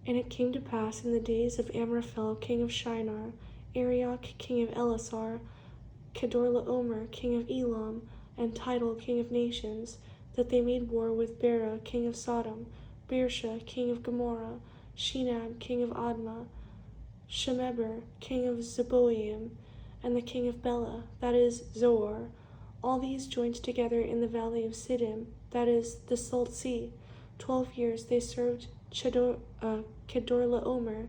And it came to pass in the days of Amraphel king of Shinar, Arioch king of Elasar, Kedorlaomer king of Elam, and Tidal king of nations, that they made war with Bera king of Sodom, Birsha king of Gomorrah, Shinab king of Admah, Shemeber king of Zeboiim, and the king of Bela, that is, Zoar. All these joined together in the valley of Siddim, that is, the Salt Sea. 12 years they served Kedorlaomer,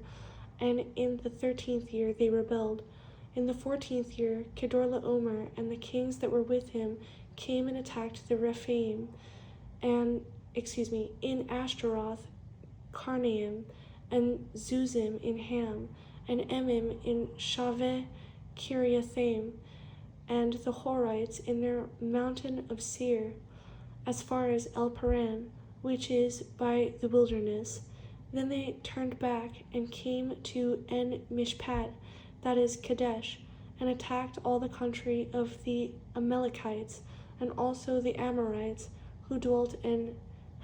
and in the 13th year they rebelled. In the 14th year, Kedorlaomer and the kings that were with him came and attacked the Rephaim, in Ashtaroth, Karnaim, and Zuzim in Ham, and Emim in Shaveh Kiriathaim, and the Horites in their mountain of Seir, as far as El Paran, which is by the wilderness. Then they turned back and came to En Mishpat, that is Kadesh, and attacked all the country of the Amalekites, and also the Amorites, who dwelt in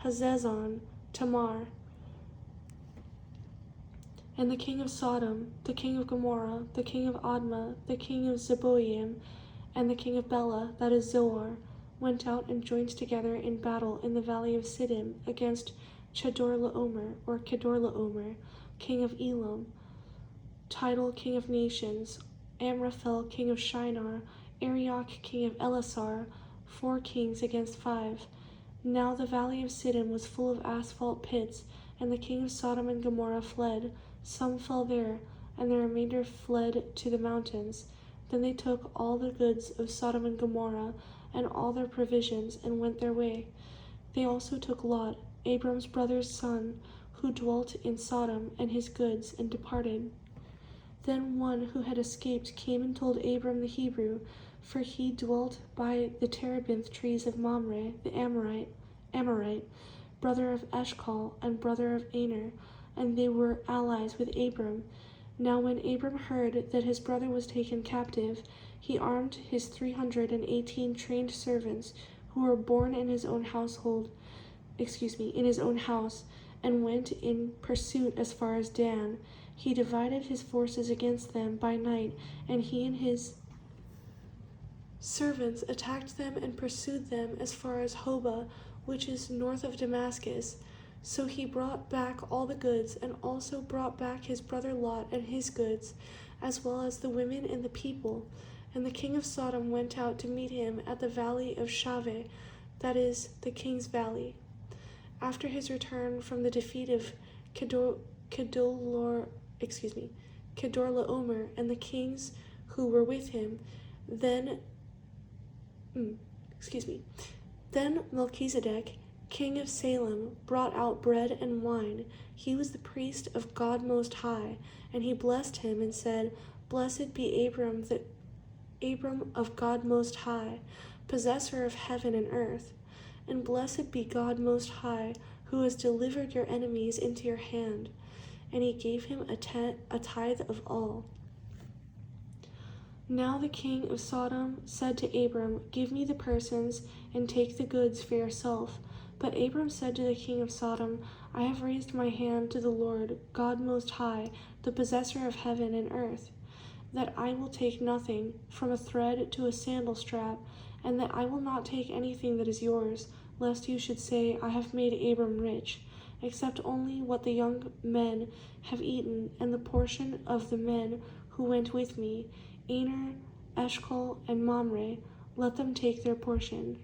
Hazezon Tamar. And the king of Sodom, the king of Gomorrah, the king of Admah, the king of Zeboiim, and the king of Bela, that is Zoar, went out and joined together in battle in the valley of Siddim against Kedorlaomer, or Kedorlaomer, king of Elam, Tidal king of nations, Amraphel king of Shinar, Arioch king of Elasar, 4 kings against 5. Now the valley of Siddim was full of asphalt pits, and the king of Sodom and Gomorrah fled. Some fell there, and the remainder fled to the mountains. Then they took all the goods of Sodom and Gomorrah, and all their provisions, and went their way. They also took Lot, Abram's brother's son, who dwelt in Sodom, and his goods, and departed. Then one who had escaped came and told Abram the Hebrew, for he dwelt by the terebinth trees of Mamre, the Amorite, brother of Eshcol, and brother of Aner, and they were allies with Abram. Now when Abram heard that his brother was taken captive, he armed his 318 trained servants who were born in his own in his own house, and went in pursuit as far as Dan. He divided his forces against them by night, and he and his servants attacked them and pursued them as far as Hobah, which is north of Damascus. So he brought back all the goods, and also brought back his brother Lot and his goods, as well as the women and the people. And the king of Sodom went out to meet him at the valley of Shaveh, that is, the king's valley. After his return from the defeat of Kedorlaomer and the kings who were with him, then Melchizedek, king of Salem, brought out bread and wine. He was the priest of God Most High, and he blessed him and said, Blessed be Abram of God Most High, possessor of heaven and earth. And blessed be God Most High, who has delivered your enemies into your hand. And he gave him a tithe of all. Now the king of Sodom said to Abram, Give me the persons, and take the goods for yourself. But Abram said to the king of Sodom, I have raised my hand to the Lord, God Most High, the possessor of heaven and earth, that I will take nothing, from a thread to a sandal strap, and that I will not take anything that is yours, lest you should say, I have made Abram rich, except only what the young men have eaten, and the portion of the men who went with me, Aner, Eshcol, and Mamre, let them take their portion.